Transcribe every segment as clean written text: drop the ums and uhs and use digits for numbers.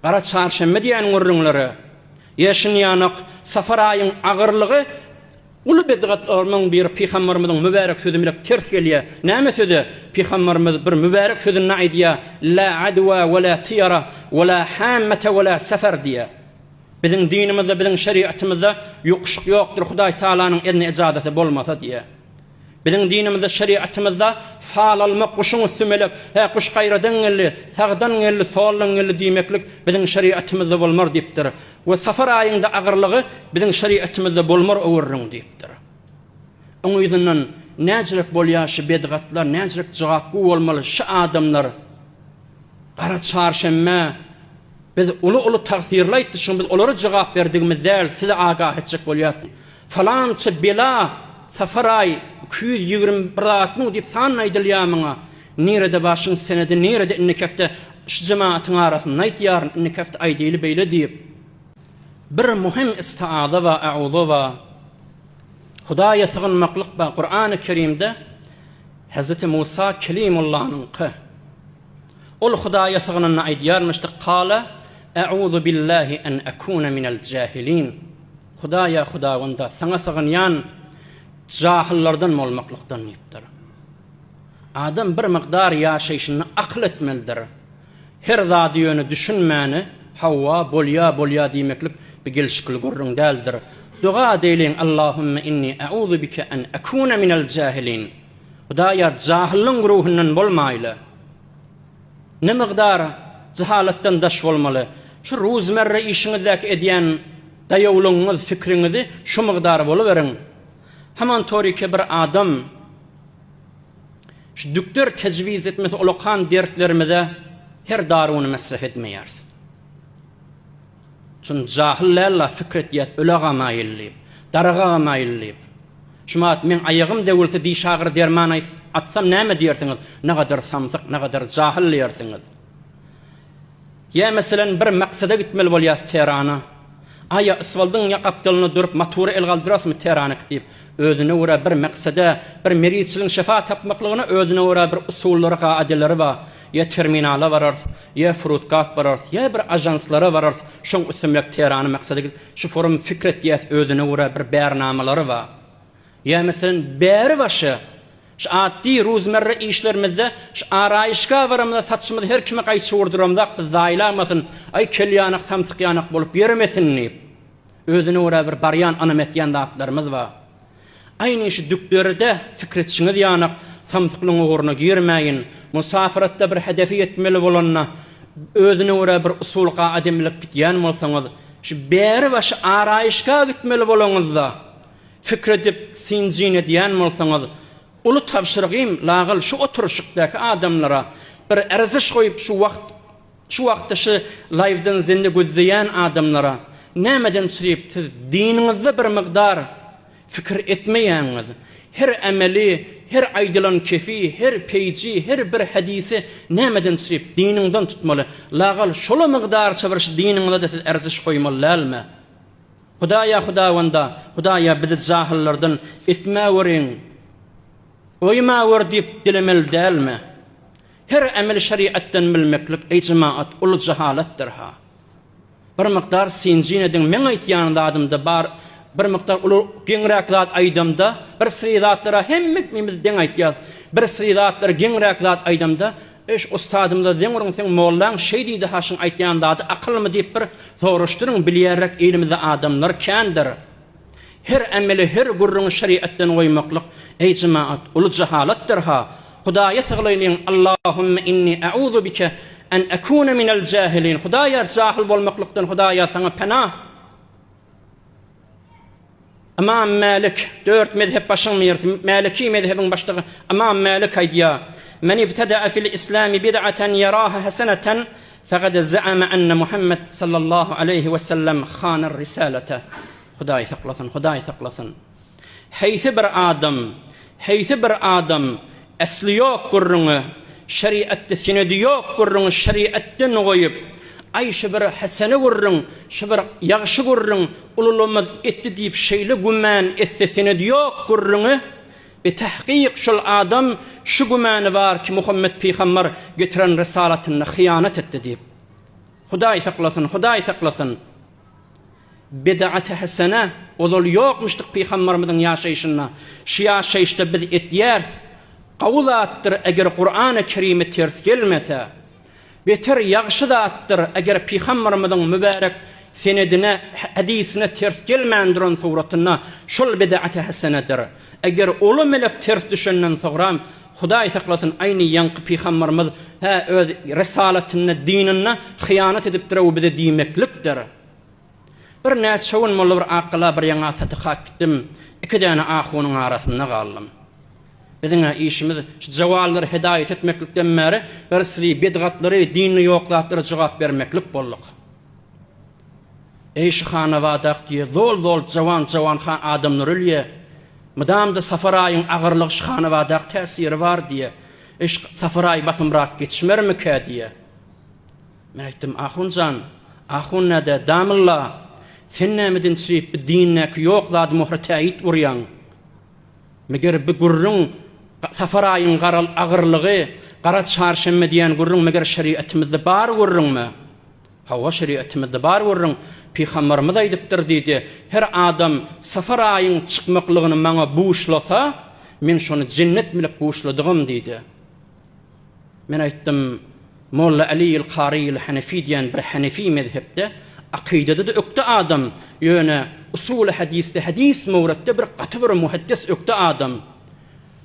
Qara çarşamba diýen gurrunlary, ýeşin ýanyk safar aýyň agyrlygy ulu bedgatlarymyň bir Peygamberimizin mübarek sözü bilen ters gelýär. Näme sözü? Peygamberimiz bir mübarek sözüni aýdýar: "La adwa we la tiyara we la hammata we la safar" diýär. Bizim dinimizde, bizim şeriatimizde ýokuşyk ýokdur, Hudaý Taalanyň eline ijadaty bolmasa diýär. Bizim dinimizde, şeriatimizde faal almak, kuşun üstümelep, kuş gaýradan geldi, sagdan geldi, soldan geldi diýmeklik bizim şeriatimizde bolmar diýipdir. Ve safar aýynda agyrlygy bizim şeriatimizde bolmar öwürrüň diýipdir. Oňa ýüzünden näçilik bolýar şu bedgatlar, näçilik jogapky bolmaly şu adamlar. Qara çarşamba biz ulu tagsirlaýdy, şoň biz olara jogap berdigimiz däl, size agah etjek bolýar. Falança bela safar aý 221 raatmı diýip san aýdylýar maňa. Nerede başyň senedi, nerede innikefte şu jemaatyň arasynda aýtýar, innikefte aýdyly beýle diýip. Bir muhim istiaza we auzu we Hudaýa sığınmaklyk we Qur'an-ı Kerimde Hazreti Musa Kelimullah'ın ol Hudaýa sığınanyny aýdýarmyşdy. Qala a'udhu billahi an akuna minal jahilin. Hudaýa Hudaýynda saňa sığınýan jahillerden bolmaklykdan diýipdir. Adam bir miqdar ýaşaýyşyny akl etmelidir. Her zat ýöne düşünmäni Hawwa bolýa diýmeklik bir gelişiklik gurrun däldir. Dua eýleň: Allahumma inni a'udhu bika an akuna minal jahilin. Hudaýa jahilliň ruhundan bolmaýly. Ne miqdar jahalatdan daş bolmaly. Şu rozmerre işiňizdäki edýän daýawlygyňyz, fikriňizi şu miqdar boluberiň. Hemen torike bir adam şu doktor tecviz etmesi olakan dertlerimize her daruny mesref etmeýär. Şun jahillerle fikretýär, ölega maýyllýyp, daraga maýyllýyp. Şumat men aýagym dewilse diýşagir derman atsam näme diýersiňiz? Ne kadar samsyk, ne kadar jahil diýersiňiz. Ya meselen bir maksada gitmeli bolýar Teherana. Aya asfaldyň ýakapdylyny durup motory el galdyrasmy Teherana gidip özüne wara bir maksada, bir meriçliň şefa tapmaklygyna özüne wara bir usullary, gaýdelary bar. Ya terminala barar, ya frutkaf barar, ya bir ajanslara barar. Şoň üstünlük Teherana maksada şu forum fikret ýet özüne wara bir bärnamalary bar. Ya meselen bäri başy şu addi rozmerre işlerimizde şu araýyşga baramda saçmyzy her kime gaýçy urduramdak biz zaýlamasyn, ay kelýanak samsyk ýanak bolup ýermesin diýip özüne wara bir baryan anametýän zatlarymyz bar. Aýny şu dükdörde fikretçiňiz ýanak samsyklyň uğruna girmeýin. Musafiratda bir hedefi etmeli bolanna özüne wara bir usul gaýdemlik gitýän bolsaňyz şu bäri başy araýyşga gitmeli bolaňyzda fikredip sinjin edýän bolsaňyz ulu tapşyrygym lagal şu oturuşykdaky adamlara bir erziş goýup şu wagtda şu live'dan zinde gözleýän adamlara nämeden çyryp diniňizde bir miqdar fikir etmeýäňiz. Her ameli, her aýdylan kefi, her peýji, her bir hadisi nämeden çyryp diniňden tutmaly. Lagal şola miqdar çybyr diniňde de erziş goýmalymy? Hudaýa bizi jahillerden etmäweriň oýma wer diýip dilemel dälmi? Her amel şeriatdan bilmeklik icmaat ulu jahalatdyr ha. Bir miqdar sinjin edin men aýtýan adamda bar bir miqdar ulu geňrek zat aýdamda bir sirdatlara hemmimiz deň aýtýar. Bir sirdatlar geňrek zat aýdamda eş ustadymda deňürüň sen mollan şey diýdi haşyň aýtýan zat akylmy diýip bir soruşduryň bilýärek elimizde adamlar kändir. Her ameli her gurrun şeriatdan goýmaklyk icmaat ulu jahalatdyr ha. Hudaýa sığlaýyn: Allahumma inni a'udhu bika an akuna minal jahilin. Hudaýa jahil bolmaklykdan Hudaýa saňa panah. Imam Malik 4 mezhep başyň Maliki mezhebiň başlygy Imam Malik aýdýar: "Men ibtada'a fil islami bid'atan yaraha hasanatan faqad za'ama anna Muhammad sallallahu aleyhi ve sellem khana ar-risalata." Hudaý saklasyn. Heýsi bir adam asli ýok gurruňy, şeriatda senedi ýok gurruňy şeriatdan goýup, ay şu bir hasana gurruň, şu bir ýagşy gurruň, ululamazy etdi diýip şeýle güman etse senedi ýok gurruňy ve tahqiq şol adam şu gumany bar ki Muhammed Peygamber getiren risalatyny hyýanat etdi diýip. Hudaý saklasyn. Bid'at-ı hasana olol yokmuşdyk Peygamberimizin ýaşaýyşyna. Şu ýaşaýyşda biz etýär. Gawul atdyr eger Qur'an-ı Kerime ters gelmese. Beter ýagşy da atdyr eger Peygamberimizin mübarek senedine, hadisine ters gelmändiren suratyna şol bid'at-ı hasanadyr. Eger oly melek ters düşenden soňra Hudaý saklasyn aýny ýanky Peygamberimiz öz risalatyny, dinini hyýanat edipdir we bize diýmeklikdir. Bir näçe şowun molla bir akyla bir ýaňa satyka gitdim. Iki däne ahunyň arasynda galdym. Biziň işimiz şu jawallary hidaýet etmeklikden bäri birisli bidgatlary, dinni ýoklatlary jogap bermeklik boldyk. Ey şu hanawada diýe zol jawan adamlar ölýe. Madamda safaraýyň agyrlygy şu hanawada täsiri bar diýe. Eş safaraý basymrak geçmermike diýe. Men aýtdym ahunjan, ahunada damylla sen nämedin şeýip bir dinnek ýoklady muhtaýyt urýan. Meger bir gurrun safaraýyň garal agyrlygy, gara çarşamba diýen gurrun meger şeriatymyzda bar gurrunmy? Hawa şeriatymyzda bar gurrun. Peygamberimiz aýdypdyr diýdi. Her adam safaraýyň çykmaklygyny maňa buýşlasa, men şonu cennet bilen buýşladygym diýdi. Men aýtdym, Molla Ali el-Qari el-Hanefi diýen bir Hanefi mezhepde akidede de ökte adam, ýöne usul hadisde, hadis mawratda bir gatyr muhaddis ökte adam.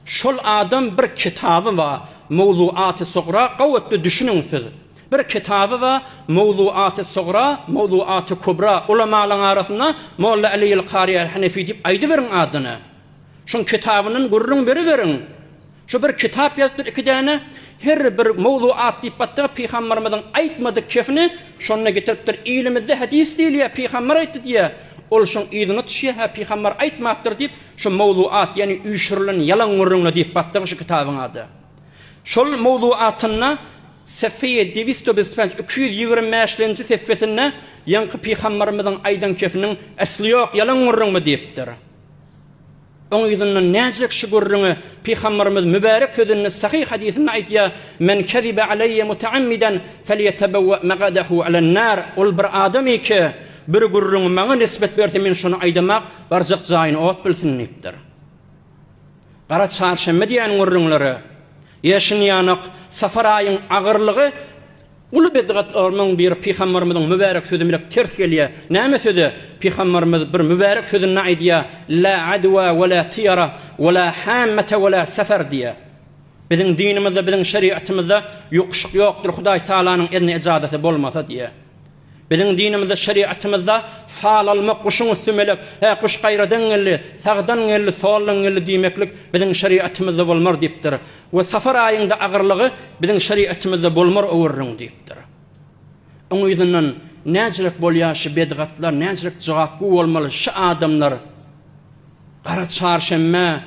Şol adam bir kitaby we mawduaty sogra gowatly düşünüňsiz. Bir kitaby we mawduaty sogra, mawduaty kubra ulamalaryň arasynda Molla Ali el-Qari el-Hanefi diýip aýdy beriň adyny. Şoň kitabynyň gurrun beri beriň. Şu bir kitap ýazdyr iki däne, her bir mawduat diýip batdy Peygamberimiziň aýtmady kefini şonuna getiripdir. Ilimizde hadis diýilýär, Peygamber aýtdy diýe. Ol şoň ýygyny tüşýär, Peygamber aýtmapdyr diýip şu mawduat ýani üýşürilen ýalan gurrunla diýip batdy şu kitabyň ady. Şol mawduatyna Safiye 225-nji sefetinde ýanky Peygamberimiziň aýdan kefiniň asly ýok, ýalan gurrunmy diýipdir. Oň ýygynyň näjek şu gurruny Peygamberimiz mübarek sözünde sahih hadisinde aýtýar: "Men kezibe aleyye mutaammiden felyetabawwa maqadahu alan-nar." Ol bir adamy ki, bir gurruny maňa nisbet berdi, men şonu aýdamak barjak jaýyny ot bilsin diýipdir. Gara çarşamba diýen gurrunlary ýeşin ýanyk safaraýyň agyrlygy ulu bedgat orman bir Peygamberimiziň mübarek sözü bilen ters gelýär. Näme sözü? Peygamberimiz bir mübarek sözüne aýdýar: "La adwa we la tiyara we la hammata we la safar" diýär. Biziň dinimizde, biziň şeriatymyzda ýokuşyk ýokdur, Hudaý Taalanyň edine ijadaty bolmasa diýär. Biziň dinimizde, şeriatymyzda faal almak, kuşun üstümelek, kuş gaýradan geldi, sagdan geldi, soldan geldi diýmeklik biziň şeriatymyzda bolmar diýipdir. We safar aýynda agyrlygy biziň şeriatymyzda bolmar öwürrüň diýipdir. Oň ýygynyň näçilik bolýar şu bedgatlar, näçilik jogapky bolmaly şu adamlar. Gara çarşamba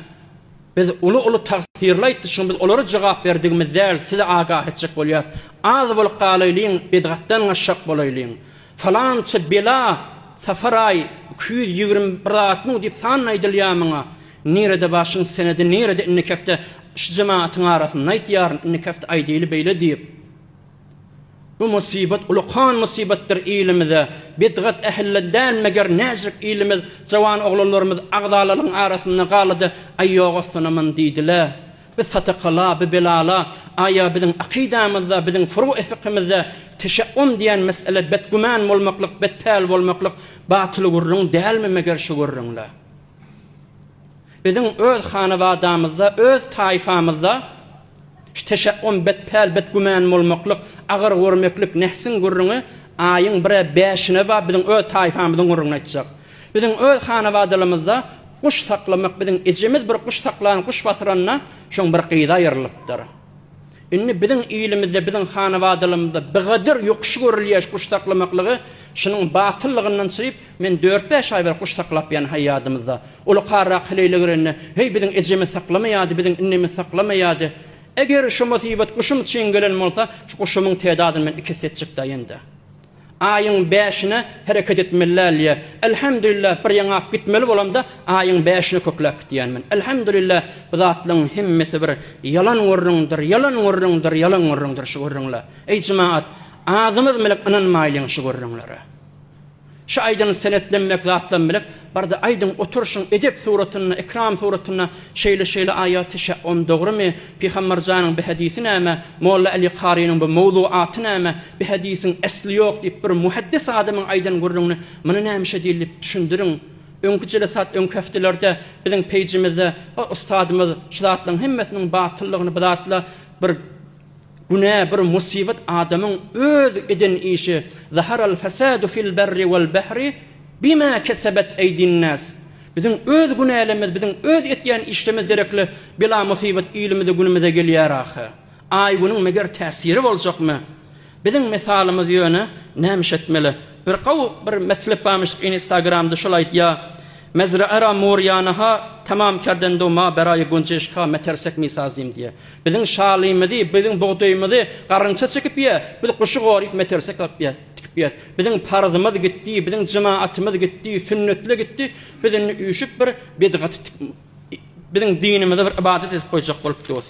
biz ulu tagsirlaýdy, şoň biz olara jogap berdigimiz däl, size agah etjek bolýar. Az bolup galylyň bedgatdan gaşak bolaýlyň. Falança bela safaray 221 diýip san aýdylýar maňa. Nerede başyň senedi, nerede innikefde şu jemaatyň arasynda aýtýar, innikefde aýdyly beýle diýip. Bu musibet ulukhan musibetdir ilimizde. Bidgat ehlinden meger näjik ilimiz, jawan oglanlarymyz agdalaryň arasynda galydy, aýyogasynaman diýdiler. Biz satakala, bilala, aya biziň akidamyzda, biziň furu' fiqhimizde teşe'um diýen mesele betguman bolmaklyk, betpal bolmaklyk, batyl gurrun dälmi meger şu gurrunla. Biziň öz hanawadamyzda, öz taýfamyzda teşe'um betpal, betguman bolmaklyk, agyr görmeklik nehsin gurruny aýyň 1-5-ine ba biziň öz taýfamyzyň gurruny aýtjak. Biziň öz hanawadalarymyzda kuş taklamak biziň ejimiz bir kuş taklan, kuş batyranna şoň bir gyýda aýrylypdyr. Inni biziň ilimizde, biziň hanawadalarymyzda bigadir ýokuşy görülýär kuş taklamaklygy, şunyň batyllygynyň çyryp men 4-5 aý bir kuş taklap ýan haýatymyzda. Ulu qarrak hileýlerini, hey biziň ejimiz saklamaýady, biziň innimiz saklamaýady. Eger şu musibet kuşum çiň gelen bolsa, şu kuşumyň tedadyny men 2 setçik daýynda. Aýyň 5-ine hereket etmeliler. Elhamdülillah bir ýaňap gitmeli bolamda aýyň 5-ine köklek diýenmen. Elhamdülillah bu zatlyň hemmesi bir yalan gurrundur, yalan gurrundur, yalan gurrundur şu gurrunla. Ey cemaat, ağzımız melek inanmaýlyň şu görüňler. Şu aýdyň senetlenmek, zatlanmak, barda aýdyň oturuşyň edep suratyna, ikram suratyna şeýle aýaty şäm dogrymy? Peýgamber zanyň bir hadisi näme? Molla Ali Qari'nin bu mowduaty näme? Bir hadisin esli ýok diýip bir muhaddis adamyň aýdan görüňni muny nämişe diýip düşündiriň. Öňkü jelasat, öňkü heftelerde biziň pejimizde o ustadymyz şulatlaryň hemmesiniň batyllygyny bidatla bir günä bir musibet adamyň öz eden işi zaharal fasadu fil berri wal bahri bima kasabat aydin nas. Biziň öz günälerimiz, biziň öz etýän işlerimiz derekli bila musibet ilimizde günümizde gelýär ahy. Ay bunyň meger täsiri boljakmy? Biziň mesalymyz ýöne näme etmeli? Bir bir metlep bamış Instagramda şolay aýtýar. Mezra'a Moryanaha tamam kerden doma berayı gunceşka metersek misazim diye. Biziň şalymyzy, biziň boğdaýymyzy garynça çekip ýa, bir guşy goryp metersek ýa, tikip ýa. Biziň parzymyz gitdi, biziň jemaatymyz gitdi, sünnetli gitdi. Biziň üýşüp bir bidgat biziň dinimize bir ibadet edip goýjak bolup dur.